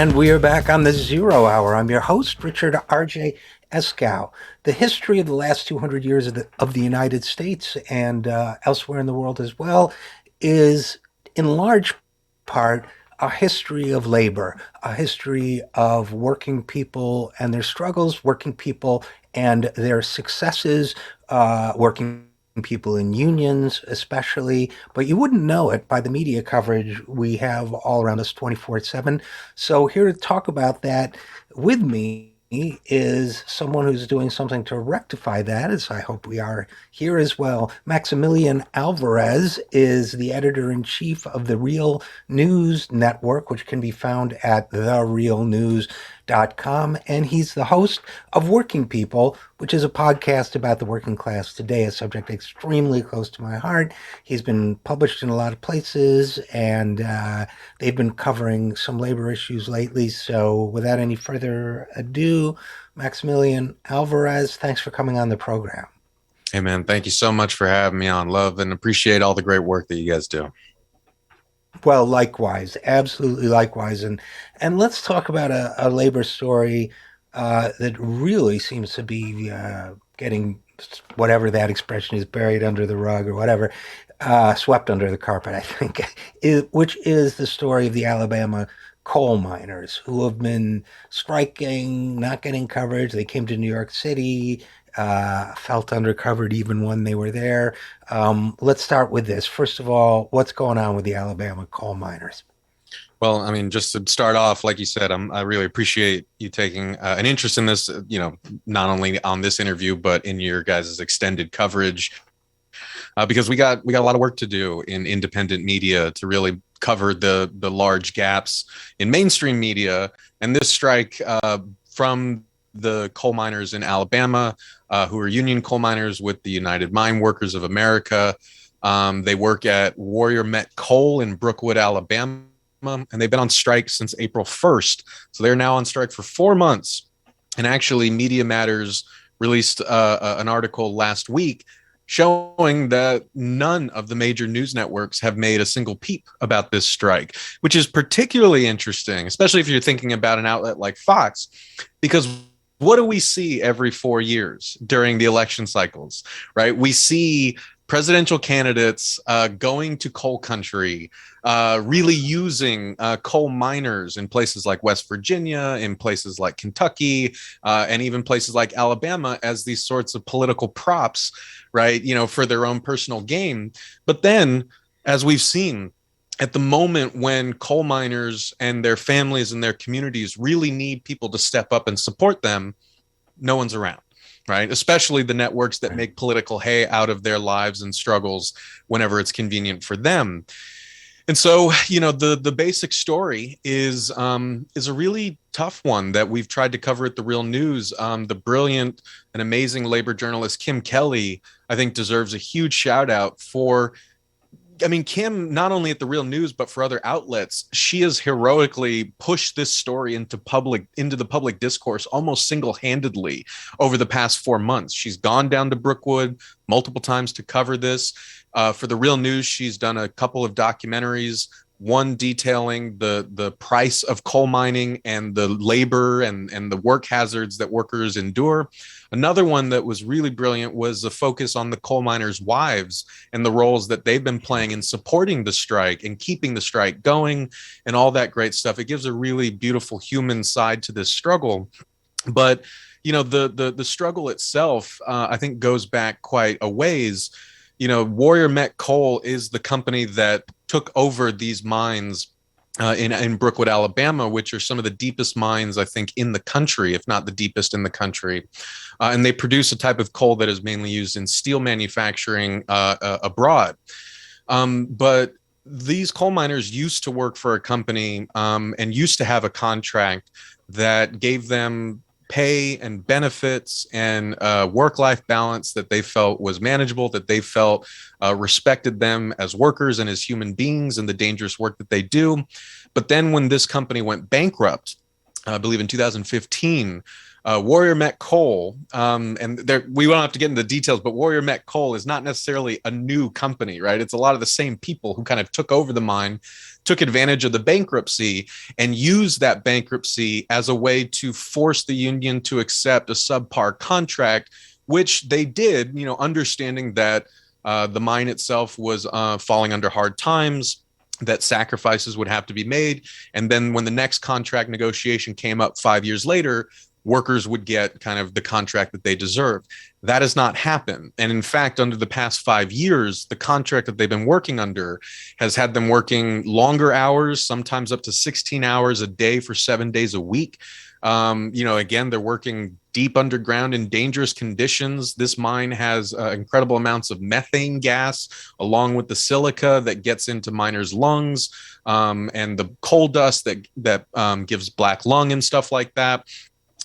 And we are back on the Zero Hour. I'm your host, Richard RJ Eskow. The history of the last 200 years of the United States and elsewhere in the world as well is in large part a history of labor, a history of working people and their struggles, working people and their successes, working people in unions especially, but you wouldn't know it by the media coverage we have all around us 24/7. So here to talk about that with me is someone who's doing something to rectify that, as I hope we are here as well. Maximillian Alvarez is the editor-in-chief of the Real News Network, which can be found at therealnews.com, and he's the host of Working People, which is a podcast about the working class today, a subject extremely close to my heart. He's been published in a lot of places, and they've been covering some labor issues lately. So without any further ado, Maximillian Alvarez, thanks for coming on the program. Hey, man, thank you so much for having me on. Love and appreciate all the great work that you guys do. Well, likewise, absolutely likewise. And let's talk about a labor story that really seems to be getting, whatever that expression is, buried under the rug or whatever, swept under the carpet, I think, which is the story of the Alabama coal miners who have been striking, not getting coverage. They came to New York City, felt undercovered even when they were there. Let's start with this. First of all, what's going on with the Alabama coal miners? Well, I mean, just to start off, like you said, I really appreciate you taking an interest in this, not only on this interview, but in your guys' extended coverage, because we got a lot of work to do in independent media to really cover the large gaps in mainstream media. And this strike from the coal miners in Alabama, who are union coal miners with the United Mine Workers of America. They work at Warrior Met Coal in Brookwood, Alabama, and they've been on strike since April 1st. So they're now on strike for 4 months. And actually, Media Matters released an article last week showing that none of the major news networks have made a single peep about this strike, which is particularly interesting, especially if you're thinking about an outlet like Fox, because what do we see every 4 years during the election cycles, right? We see presidential candidates going to coal country, really using coal miners in places like West Virginia, in places like Kentucky, and even places like Alabama as these sorts of political props, right? For their own personal gain. But then, as we've seen, at the moment when coal miners and their families and their communities really need people to step up and support them, no one's around, right? Especially the networks that make political hay out of their lives and struggles whenever it's convenient for them. And so, the basic story is a really tough one that we've tried to cover at the Real News. The brilliant and amazing labor journalist Kim Kelly, I think, deserves a huge shout out for. I mean, Kim, not only at the Real News, but for other outlets, she has heroically pushed this story into the public discourse almost single-handedly over the past 4 months. She's gone down to Brookwood multiple times to cover this. For the Real News, she's done a couple of documentaries, one detailing the price of coal mining and the labor and the work hazards that workers endure. Another one that was really brilliant was a focus on the coal miners' wives and the roles that they've been playing in supporting the strike and keeping the strike going and all that great stuff. It gives a really beautiful human side to this struggle. But, the struggle itself, I think, goes back quite a ways. Warrior Met Coal is the company that took over these mines in Brookwood, Alabama, which are some of the deepest mines, I think, in the country, if not the deepest in the country. And they produce a type of coal that is mainly used in steel manufacturing abroad. But these coal miners used to work for a company and used to have a contract that gave them pay and benefits and work-life balance that they felt was manageable, that they felt respected them as workers and as human beings and the dangerous work that they do. But then when this company went bankrupt, I believe in 2015, Warrior Met Coal, and there we won't have to get into the details, but Warrior Met Coal is not necessarily a new company, right? It's a lot of the same people who kind of took over the mine, took advantage of the bankruptcy, and used that bankruptcy as a way to force the union to accept a subpar contract, which they did, understanding that the mine itself was falling under hard times, that sacrifices would have to be made. And then when the next contract negotiation came up 5 years later, workers would get kind of the contract that they deserved. That has not happened. And in fact, under the past 5 years, the contract that they've been working under has had them working longer hours, sometimes up to 16 hours a day for 7 days a week. Again, they're working deep underground in dangerous conditions. This mine has incredible amounts of methane gas, along with the silica that gets into miners' lungs, and the coal dust that gives black lung and stuff like that.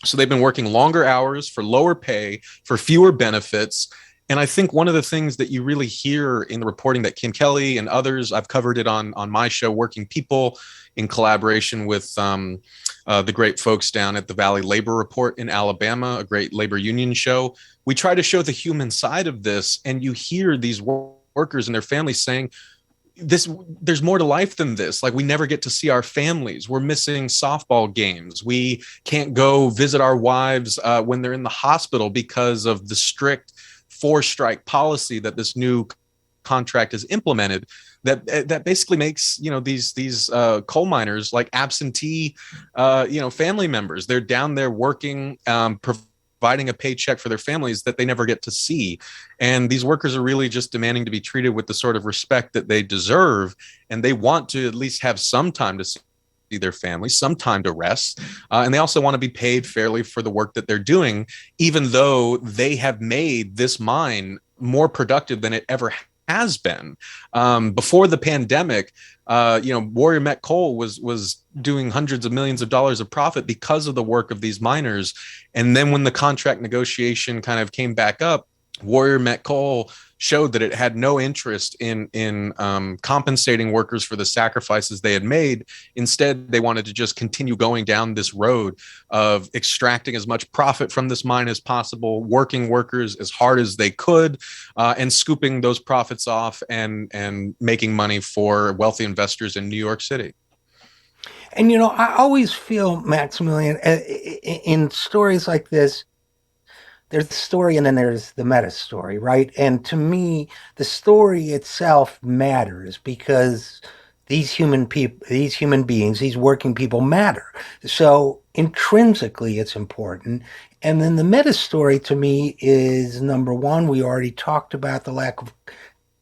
So they've been working longer hours for lower pay, for fewer benefits. And I think one of the things that you really hear in the reporting that Kim Kelly and others, I've covered it on my show, Working People, in collaboration with the great folks down at the Valley Labor Report in Alabama, a great labor union show. We try to show the human side of this, and you hear these workers and their families saying, there's more to life than this. Like, we never get to see our families. We're missing softball games. We can't go visit our wives when they're in the hospital because of the strict 4-strike policy that this new contract has implemented, that basically makes these coal miners like absentee family members. They're down there working, providing a paycheck for their families that they never get to see. And these workers are really just demanding to be treated with the sort of respect that they deserve, and they want to at least have some time to see their families, some time to rest, and they also want to be paid fairly for the work that they're doing, even though they have made this mine more productive than it ever has been. Before the pandemic, Warrior Met Coal was doing hundreds of millions of dollars of profit because of the work of these miners. And then when the contract negotiation kind of came back up, Warrior Met Coal showed that it had no interest in compensating workers for the sacrifices they had made. Instead, they wanted to just continue going down this road of extracting as much profit from this mine as possible, working workers as hard as they could, and scooping those profits off and making money for wealthy investors in New York City. And I always feel, Maximillian, in stories like this, there's the story and then there's the meta story, right? And to me, the story itself matters because these human beings, these working people matter. So intrinsically, it's important. And then the meta story to me is, number one, we already talked about the lack of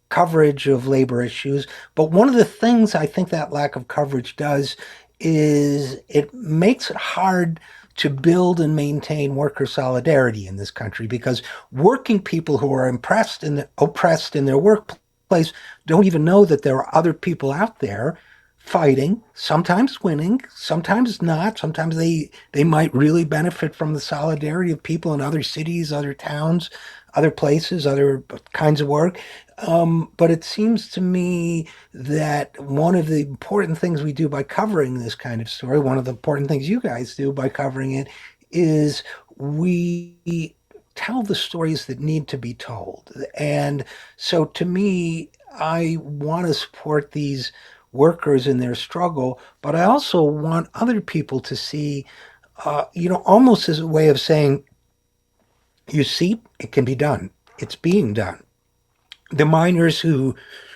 coverage of labor issues. But one of the things I think that lack of coverage does is it makes it hard to build and maintain worker solidarity in this country, because working people who are oppressed in their workplace don't even know that there are other people out there fighting, sometimes winning, sometimes not. Sometimes they might really benefit from the solidarity of people in other cities, other towns, other places, other kinds of work. But it seems to me that one of the important things we do by covering this kind of story, one of the important things you guys do by covering it, is we tell the stories that need to be told. And so to me, I want to support these workers in their struggle, but I also want other people to see, almost as a way of saying, you see, it can be done. It's being done. The miners who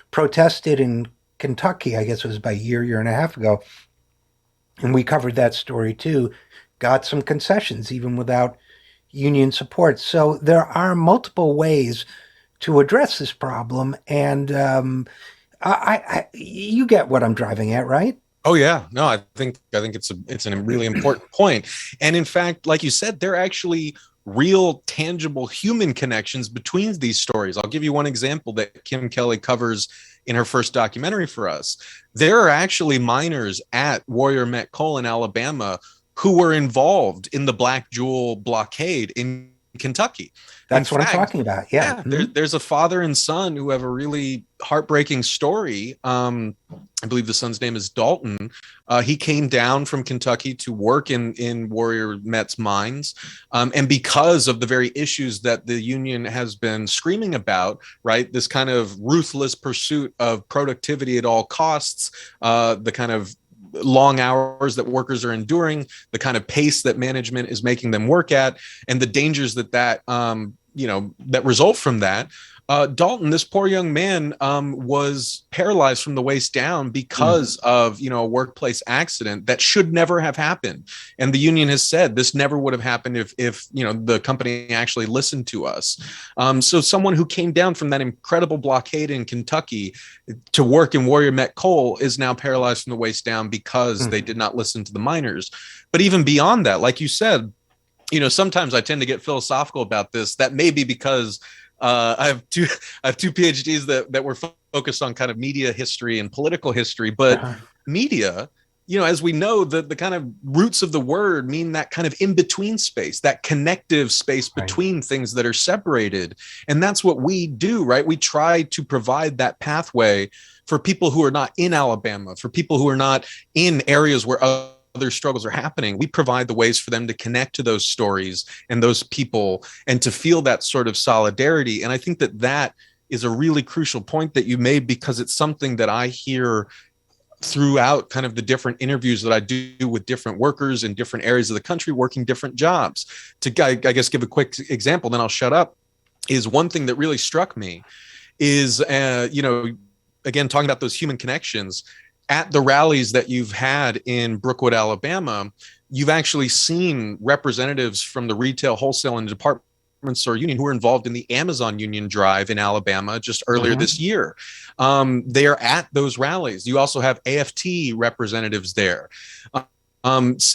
protested in Kentucky, I guess it was about a year and a half ago, and we covered that story too, got some concessions even without union support. So there are multiple ways to address this problem, and you get what I'm driving at, right? Oh yeah, no, I think it's a really important point. And in fact, like you said, they're actually real, tangible human connections between these stories. I'll give you one example that Kim Kelly covers in her first documentary for us. There are actually miners at Warrior Met Coal in Alabama who were involved in the Black Jewel blockade in Kentucky. In That's what I'm fact, talking about. Yeah. yeah, Hmm. there's a father and son who have a really heartbreaking story. I believe the son's name is Dalton. He came down from Kentucky to work in Warrior Met's mines, and because of the very issues that the union has been screaming about, right? This kind of ruthless pursuit of productivity at all costs, the kind of long hours that workers are enduring, the kind of pace that management is making them work at, and the dangers that result from that. Dalton, this poor young man, was paralyzed from the waist down Mm. because of a workplace accident that should never have happened. And the union has said this never would have happened if the company actually listened to us. So someone who came down from that incredible blockade in Kentucky to work in Warrior Met Coal is now paralyzed from the waist down because Mm. they did not listen to the miners. But even beyond that, like you said, sometimes I tend to get philosophical about this. That may be because I have two PhDs that were focused on kind of media history and political history, but Uh-huh. media, as we know, the kind of roots of the word mean that kind of in between space, that connective space Right. between things that are separated. And that's what we do, right? We try to provide that pathway for people who are not in Alabama, for people who are not in areas where other struggles are happening. We provide the ways for them to connect to those stories and those people and to feel that sort of solidarity. And I think that is a really crucial point that you made, because it's something that I hear throughout kind of the different interviews that I do with different workers in different areas of the country working different jobs. I guess give a quick example, then I'll shut up. Is one thing that really struck me is again, talking about those human connections at the rallies that you've had in Brookwood, Alabama. You've actually seen representatives from the retail, wholesale, and department store union who were involved in the Amazon union drive in Alabama just earlier Hmm. this year. They are at those rallies. You also have AFT representatives there.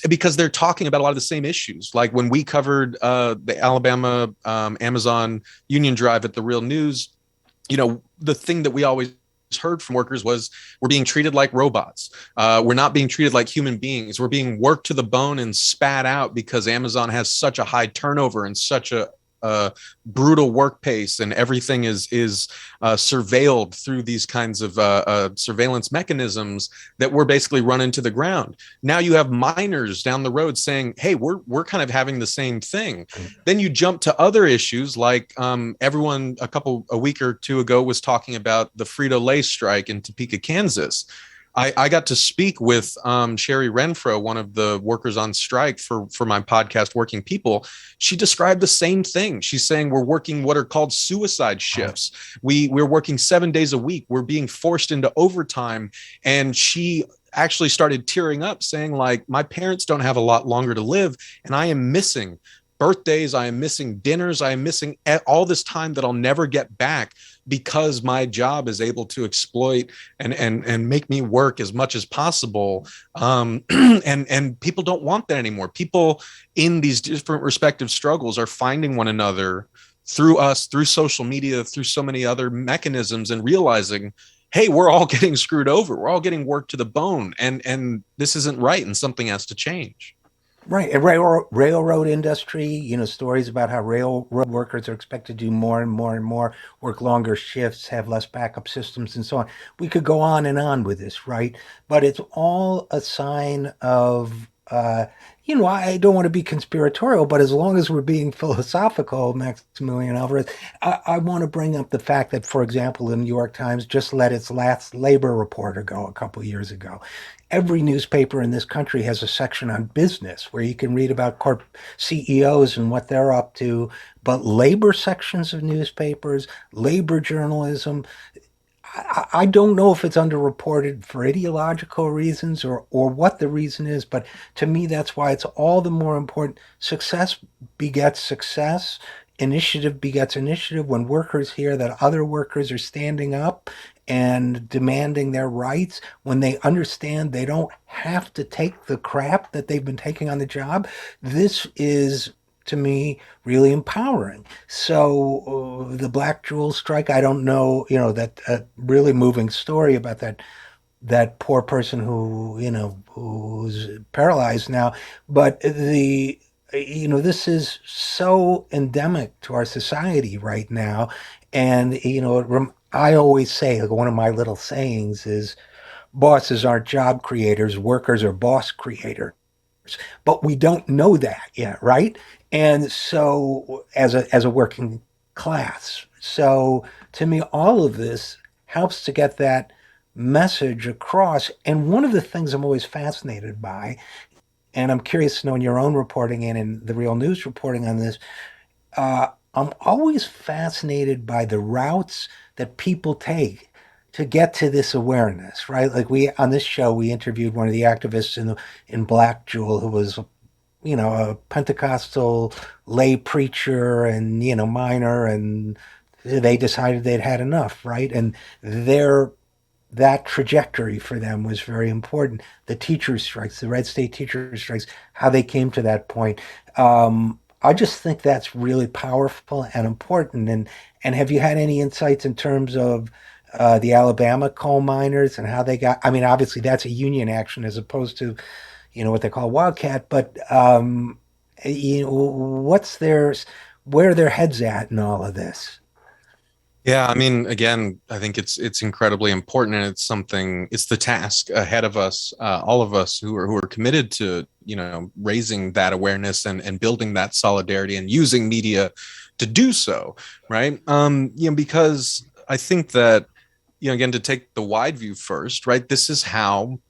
Because they're talking about a lot of the same issues. Like when we covered the Alabama Amazon union drive at the Real News, the thing that we always heard from workers was we're being treated like robots. We're not being treated like human beings. We're being worked to the bone and spat out because Amazon has such a high turnover and such a brutal work pace, and everything is surveilled through these kinds of surveillance mechanisms that we're basically run into the ground. Now you have miners down the road saying, "Hey, we're kind of having the same thing." Then you jump to other issues like everyone a week or two ago was talking about the Frito-Lay strike in Topeka, Kansas. I got to speak with Sherry Renfro, one of the workers on strike for my podcast, Working People. She described the same thing. She's saying we're working what are called suicide shifts. We're working 7 days a week. We're being forced into overtime. And she actually started tearing up, saying, like, my parents don't have a lot longer to live, and I am missing birthdays, I am missing dinners, I am missing all this time that I'll never get back because my job is able to exploit and make me work as much as possible. And people don't want that anymore. People in these different respective struggles are finding one another through us, through social media, through so many other mechanisms, and realizing, hey, we're all getting screwed over. We're all getting worked to the bone, and this isn't right, and something has to change. Right. And railroad industry, stories about how railroad workers are expected to do more and more and more, work longer shifts, have less backup systems, and so on. We could go on with this, right? But it's all a sign of, I don't want to be conspiratorial, but as long as we're being philosophical, Maximillian Alvarez, I want to bring up the fact that, for example, the New York Times just let its last labor reporter go a couple years ago. Every newspaper in this country has a section on business where you can read about corp CEOs and what they're up to. But labor sections of newspapers, labor journalism, I don't know if it's underreported for ideological reasons or what the reason is, but to me, that's why it's all the more important. Success begets success. Initiative begets initiative. When workers hear that other workers are standing up and demanding their rights, when they understand they don't have to take the crap that they've been taking on the job, this is, to me, really empowering. So the Black Jewel strike, I don't know, that really moving story about that poor person who, who's paralyzed now, but the this is so endemic to our society right now. And, I always say, like, one of my little sayings is bosses aren't job creators, workers are boss creators. But we don't know that yet, right? And so, as a working class, so to me, all of this helps to get that message across. And one of the things I'm always fascinated by, and I'm curious to know in your own reporting and in the real news reporting on this, I'm always fascinated by the routes that people take to get to this awareness, right? Like we on this show, we interviewed one of the activists in Black Jewel who was, a Pentecostal lay preacher and miner, and they decided they'd had enough, right? And their that trajectory for them was very important. The teachers' strikes, the red state teachers' strikes, how they came to that point. I just think that's really powerful and important. And have you had any insights in terms of the Alabama coal miners and how they got? I mean, obviously that's a union action as opposed to, what they call wildcat. But what's where are their heads at in all of this? Yeah, I mean, again, I think it's incredibly important, and it's the task ahead of us, all of us who are committed to, raising that awareness and building that solidarity and using media to do so, right? Because I think that, again, to take the wide view first, right? This is how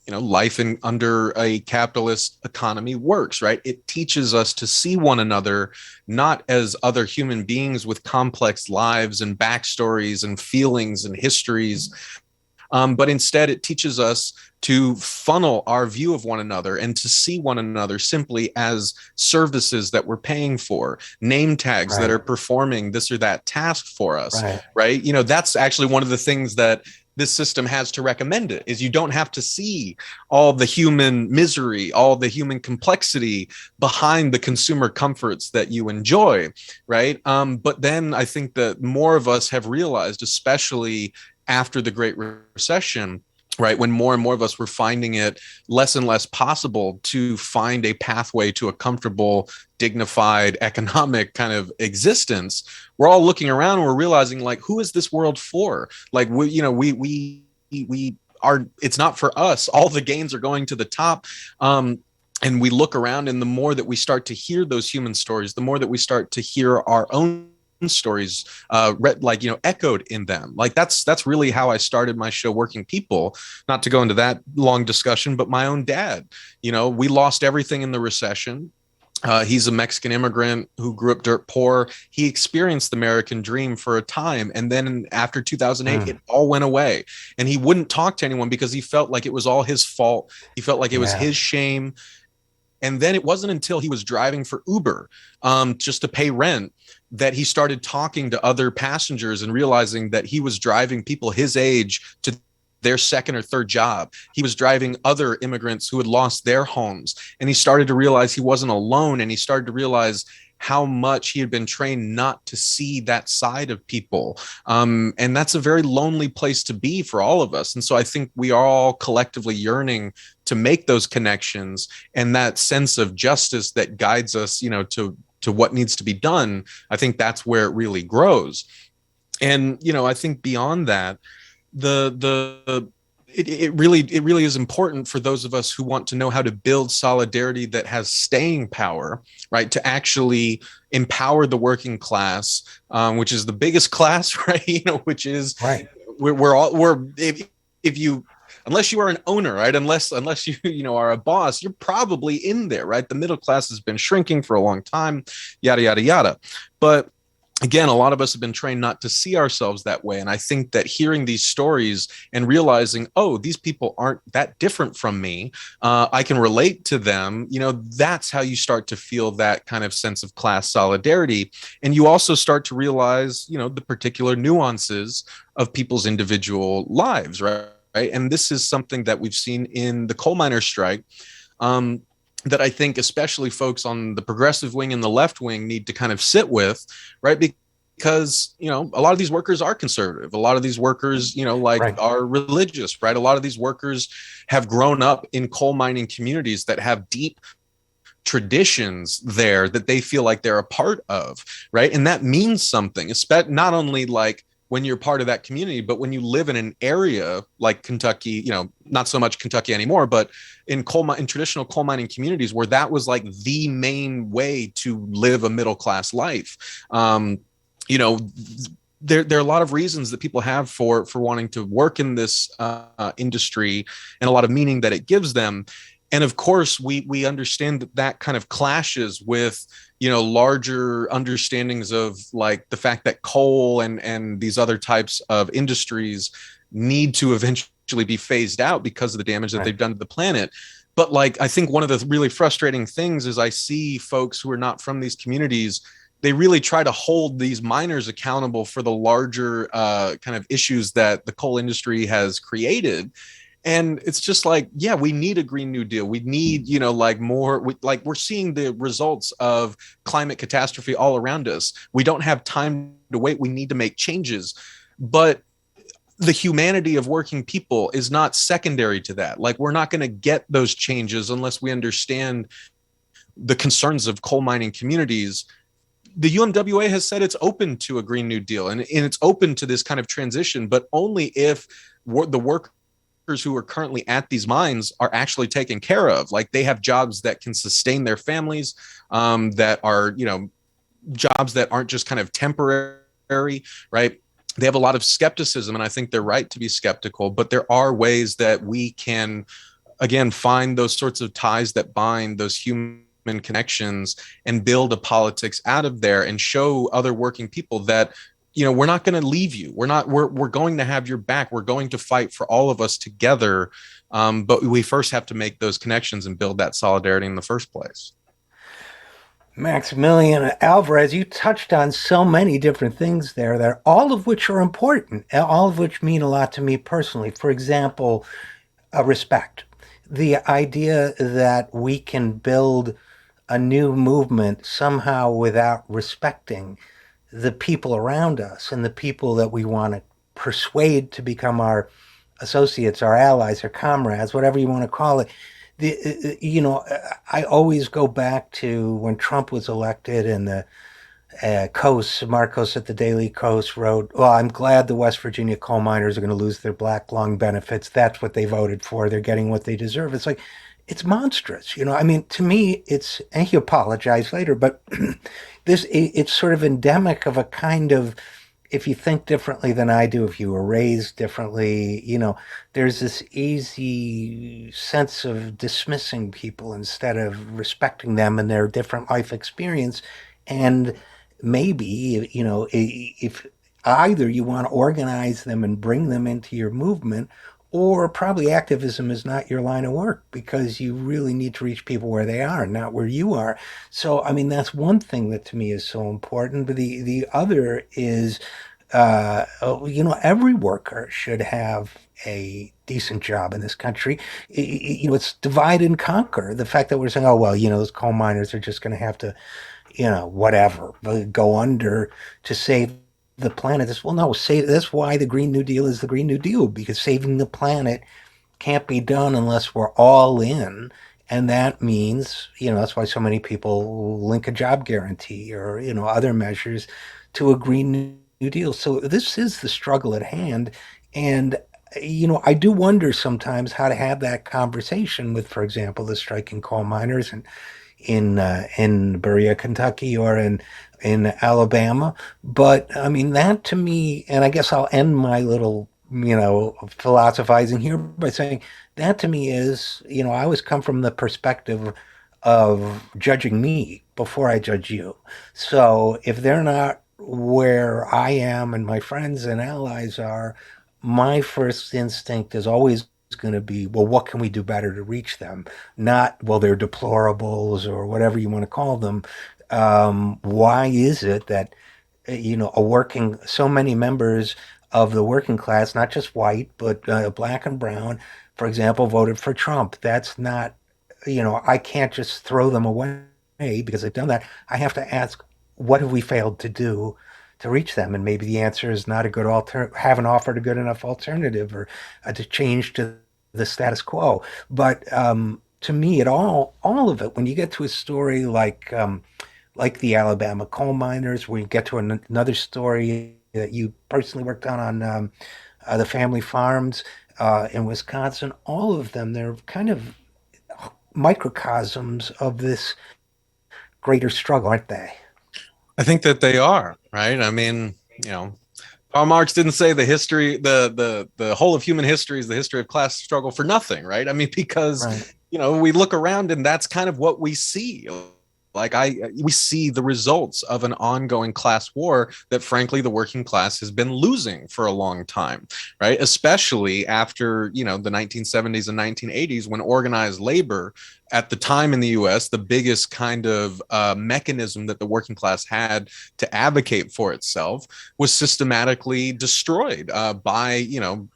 life in under a capitalist economy works, right? It teaches us to see one another not as other human beings with complex lives and backstories and feelings and histories, but instead it teaches us to funnel our view of one another and to see one another simply as services that we're paying for, name tags that Right, are performing this or that task for us, right, right? That's actually one of the things that this system has to recommend it is you don't have to see all the human misery, all the human complexity behind the consumer comforts that you enjoy, right? But then I think that more of us have realized, especially after the Great Recession, right, when more and more of us were finding it less and less possible to find a pathway to a comfortable, dignified economic kind of existence, we're all looking around and we're realizing, like, who is this world for? Like, we are, it's not for us. All the gains are going to the top. And we look around, and the more that we start to hear those human stories, the more that we start to hear our own stories echoed in them. Like that's really how I started my show, Working People. Not to go into that long discussion, but my own dad, we lost everything in the recession. He's a Mexican immigrant who grew up dirt poor. He experienced the American dream for a time. And then after 2008, mm, it all went away. And he wouldn't talk to anyone because he felt like it was all his fault. He felt like it was yeah, his shame. And then it wasn't until he was driving for Uber, just to pay rent, that he started talking to other passengers and realizing that he was driving people his age to their second or third job. He was driving other immigrants who had lost their homes. And he started to realize he wasn't alone. And he started to realize how much he had been trained not to see that side of people. And that's a very lonely place to be for all of us. And so I think we are all collectively yearning to make those connections, and that sense of justice that guides us, to what needs to be done. I think that's where it really grows. And, I think beyond that, the it really is important for those of us who want to know how to build solidarity that has staying power, right? To actually empower the working class, which is the biggest class, right? Which is, right. if you, unless you are an owner, right? Unless you are a boss, you're probably in there, right? The middle class has been shrinking for a long time, yada yada yada. But again, a lot of us have been trained not to see ourselves that way. And I think that hearing these stories and realizing, oh, these people aren't that different from me, I can relate to them, that's how you start to feel that kind of sense of class solidarity. And you also start to realize, the particular nuances of people's individual lives, right? And this is something that we've seen in the coal miner strike. That I think especially folks on the progressive wing and the left wing need to kind of sit with, right? Because, a lot of these workers are conservative. A lot of these workers, Right. are religious, right? A lot of these workers have grown up in coal mining communities that have deep traditions there that they feel like they're a part of, right? And that means something, not only like when you're part of that community, but when you live in an area like Kentucky, not so much Kentucky anymore, but in traditional coal mining communities where that was like the main way to live a middle class life. You know, there are a lot of reasons that people have for wanting to work in this industry, and a lot of meaning that it gives them. And of course, we understand that that kind of clashes with larger understandings of like the fact that coal and these other types of industries need to eventually be phased out because of the damage that Right. they've done to the planet. But like, I think one of the really frustrating things is I see folks who are not from these communities, they really try to hold these miners accountable for the larger kind of issues that the coal industry has created. And it's just like, yeah, we need a Green New Deal. We need, like more, we're seeing the results of climate catastrophe all around us. We don't have time to wait. We need to make changes. But the humanity of working people is not secondary to that. Like, we're not going to get those changes unless we understand the concerns of coal mining communities. The UMWA has said it's open to a Green New Deal, and it's open to this kind of transition, but only if the workers who are currently at these mines are actually taken care of. Like, they have jobs that can sustain their families, that are, jobs that aren't just kind of temporary, right? They have a lot of skepticism, and I think they're right to be skeptical, but there are ways that we can, again, find those sorts of ties that bind those human connections and build a politics out of there and show other working people that we're not going to leave you. We're going to have your back. We're going to fight for all of us together. But we first have to make those connections and build that solidarity in the first place. Maximillian Alvarez, you touched on so many different things there that all of which are important, all of which mean a lot to me personally. For example, respect. The idea that we can build a new movement somehow without respecting the people around us and the people that we want to persuade to become our associates, our allies, our comrades, whatever you want to call it. I always go back to when Trump was elected and the Marcos at the Daily Coast wrote, "Well, I'm glad the West Virginia coal miners are going to lose their black lung benefits. That's what they voted for. They're getting what they deserve." It's like, it's monstrous. I mean, to me, and he apologized later, but it's sort of endemic of a kind of, if you think differently than I do, if you were raised differently, there's this easy sense of dismissing people instead of respecting them and their different life experience. And maybe, if either you want to organize them and bring them into your movement, or probably activism is not your line of work because you really need to reach people where they are, not where you are. So, I mean, that's one thing that to me is so important. But the other is, every worker should have a decent job in this country. It's divide and conquer. The fact that we're saying, oh, well, those coal miners are just going to have to, whatever, go under to save the planet. Well, no, that's why the Green New Deal is the Green New Deal, because saving the planet can't be done unless we're all in. And that means, that's why so many people link a job guarantee or, other measures to a Green New Deal. So this is the struggle at hand. And, I do wonder sometimes how to have that conversation with, for example, the striking coal miners and in Berea, Kentucky, or in Alabama. But I mean, that to me, and I guess I'll end my little philosophizing here by saying that to me is, I always come from the perspective of judging me before I judge you. So if they're not where I am and my friends and allies are, my first instinct is always going to be, well, what can we do better to reach them? Not, well, they're deplorables or whatever you want to call them. Why is it that, so many members of the working class, not just white, but black and brown, for example, voted for Trump? That's not, I can't just throw them away because they've done that. I have to ask, what have we failed to do to reach them? And maybe the answer is not a good haven't offered a good enough alternative or to change to the status quo. But to me, all of it, when you get to a story like the Alabama coal miners, where you get to another story that you personally worked on the family farms in Wisconsin, all of them, they're kind of microcosms of this greater struggle, aren't they? I think that they are, right? I mean, you know, Karl Marx didn't say the history, the whole of human history is the history of class struggle for nothing, right? I mean, because Right. we look around and that's kind of what we see. We see the results of an ongoing class war that frankly the working class has been losing for a long time, right? Especially after, the 1970s and 1980s, when organized labor at the time in the US, the biggest kind of mechanism that the working class had to advocate for itself, was systematically destroyed by,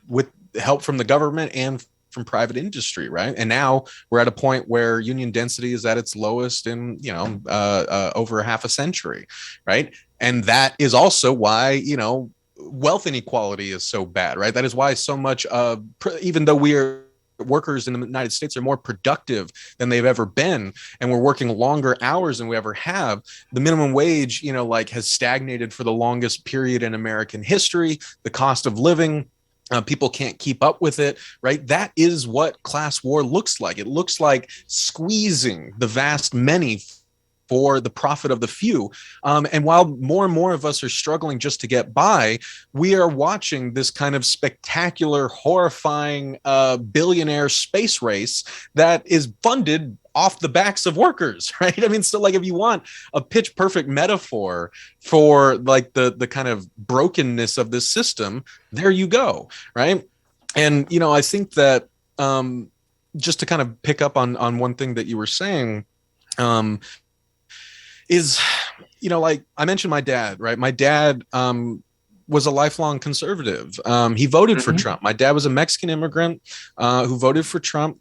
with help from the government and from private industry, right? And now we're at a point where union density is at its lowest in over half a century, right? And that is also why wealth inequality is so bad, right? That is why so much even though we are workers in the United States are more productive than they've ever been, and we're working longer hours than we ever have, the minimum wage has stagnated for the longest period in American history. The cost of living, people can't keep up with it, right? That is what class war looks like. It looks like squeezing the vast many for the profit of the few. And while more and more of us are struggling just to get by, we are watching this kind of spectacular, horrifying billionaire space race that is funded off the backs of workers, right? I mean, so if you want a pitch perfect metaphor for the kind of brokenness of this system, there you go, right? And I think that just to kind of pick up on one thing that you were saying, is, I mentioned my dad, right? My dad was a lifelong conservative. He voted for Trump. My dad was a Mexican immigrant who voted for Trump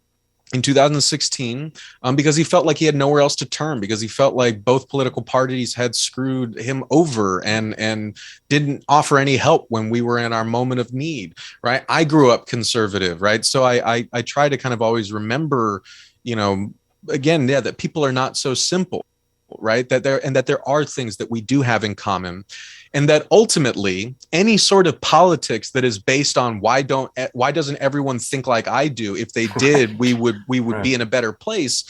in 2016 because he felt like he had nowhere else to turn, because he felt like both political parties had screwed him over and didn't offer any help when we were in our moment of need, right? I grew up conservative, right? So I try to kind of always remember, again, that people are not so simple, right? That there are things that we do have in common, and that ultimately any sort of politics that is based on why doesn't everyone think like I do? If they did, we would Right. be in a better place.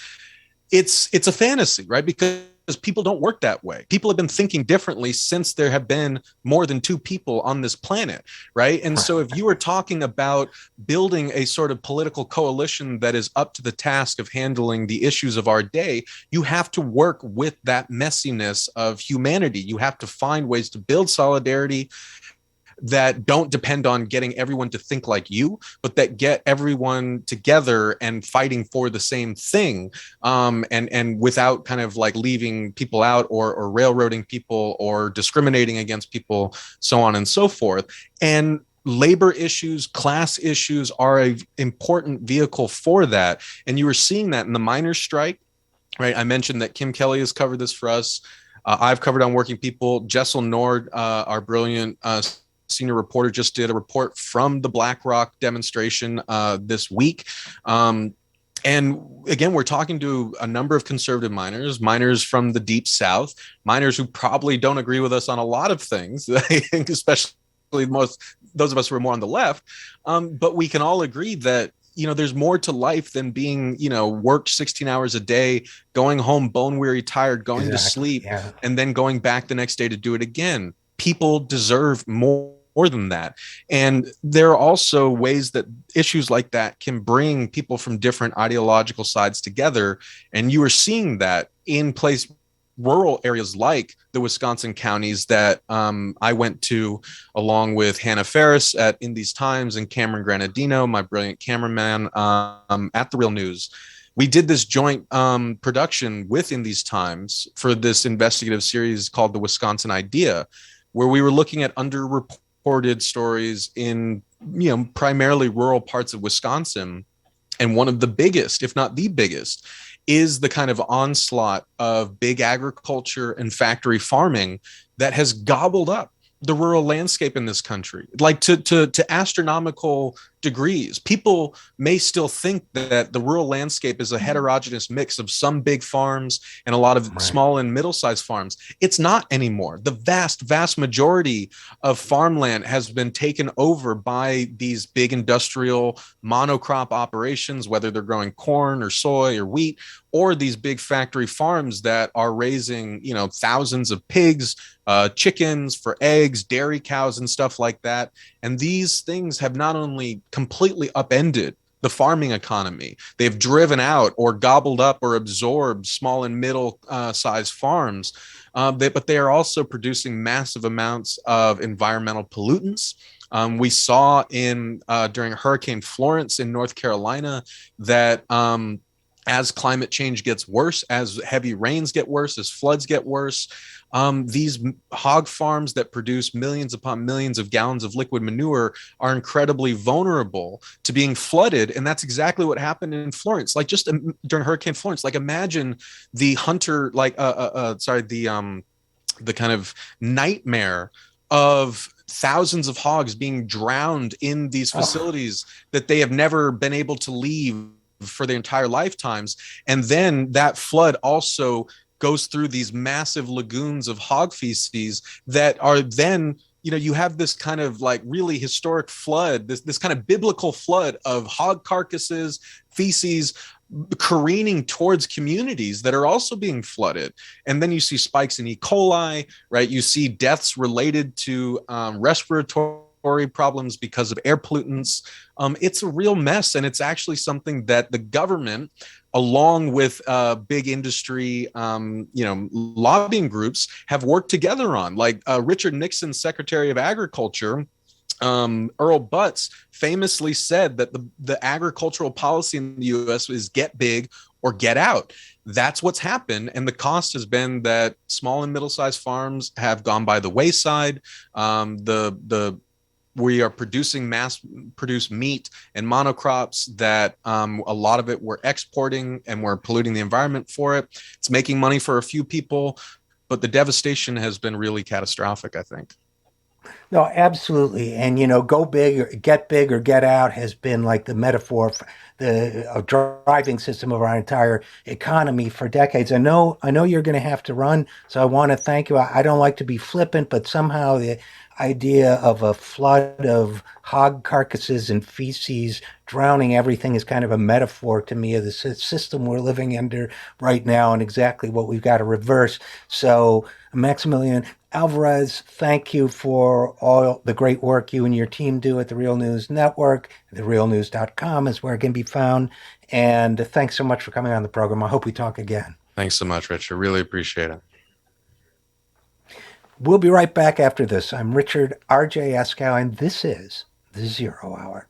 It's a fantasy, right? Because people don't work that way. People have been thinking differently since there have been more than two people on this planet, right? And so if you are talking about building a sort of political coalition that is up to the task of handling the issues of our day, you have to work with that messiness of humanity. You have to find ways to build solidarity that don't depend on getting everyone to think like you, but that get everyone together and fighting for the same thing, and without kind of leaving people out or railroading people or discriminating against people, so on and so forth. And labor issues, class issues are an important vehicle for that. And you were seeing that in the miners' strike, right? I mentioned that Kim Kelly has covered this for us. I've covered on Working People. Jessel Nord, our brilliant senior reporter, just did a report from the Black Rock demonstration this week. And again, we're talking to a number of conservative miners from the Deep South, miners who probably don't agree with us on a lot of things, especially those of us who are more on the left. But we can all agree that there's more to life than being, worked 16 hours a day, going home bone weary, tired, going to sleep, Yeah. and then going back the next day to do it again. People deserve more than that. And there are also ways that issues like that can bring people from different ideological sides together. And you are seeing that in rural areas like the Wisconsin counties that I went to, along with Hannah Ferris at In These Times and Cameron Granadino, my brilliant cameraman, at The Real News. We did this joint production with In These Times for this investigative series called The Wisconsin Idea, where we were looking at underreported stories in primarily rural parts of Wisconsin. And one of the biggest, if not the biggest, is the kind of onslaught of big agriculture and factory farming that has gobbled up the rural landscape in this country, to astronomical degrees. People may still think that the rural landscape is a heterogeneous mix of some big farms and a lot of Right. small and middle-sized farms. It's not anymore. The vast majority of farmland has been taken over by these big industrial monocrop operations, whether they're growing corn or soy or wheat, or these big factory farms that are raising, thousands of pigs, chickens for eggs, dairy cows, and stuff like that. And these things have not only completely upended the farming economy, they've driven out or gobbled up or absorbed small and middle sized farms. But they are also producing massive amounts of environmental pollutants. We saw in during Hurricane Florence in North Carolina that as climate change gets worse, as heavy rains get worse, as floods get worse, these hog farms that produce millions upon millions of gallons of liquid manure are incredibly vulnerable to being flooded. And that's exactly what happened in Florence. Like just during Hurricane Florence, like imagine the hunter, the kind of nightmare of thousands of hogs being drowned in these Oh, facilities that they have never been able to leave for their entire lifetimes. And then that flood also goes through these massive lagoons of hog feces that are then, you have this kind of like really historic flood, this kind of biblical flood of hog carcasses, feces careening towards communities that are also being flooded. And then you see spikes in E. coli, right? You see deaths related to respiratory problems because of air pollutants. It's a real mess. And it's actually something that the government, along with big industry, lobbying groups, have worked together on. Like Richard Nixon, Secretary of Agriculture, Earl Butz famously said that the agricultural policy in the US is get big or get out. That's what's happened. And the cost has been that small and middle-sized farms have gone by the wayside. We are producing mass produced meat and monocrops that a lot of it we're exporting and we're polluting the environment for it. It's making money for a few people, but the devastation has been really catastrophic, I think. no, absolutely. And, go big or get out has been like the metaphor for the driving system of our entire economy for decades. I know you're going to have to run, so I want to thank you. I don't like to be flippant, but somehow the idea of a flood of hog carcasses and feces drowning everything is kind of a metaphor to me of the system we're living under right now and exactly what we've got to reverse. So, Maximilian, Alvarez, thank you for all the great work you and your team do at the Real News Network. TheRealNews.com is where it can be found. And thanks so much for coming on the program. I hope we talk again. Thanks so much, Richard. Really appreciate it. We'll be right back after this. I'm Richard RJ Eskow, and this is the Zero Hour.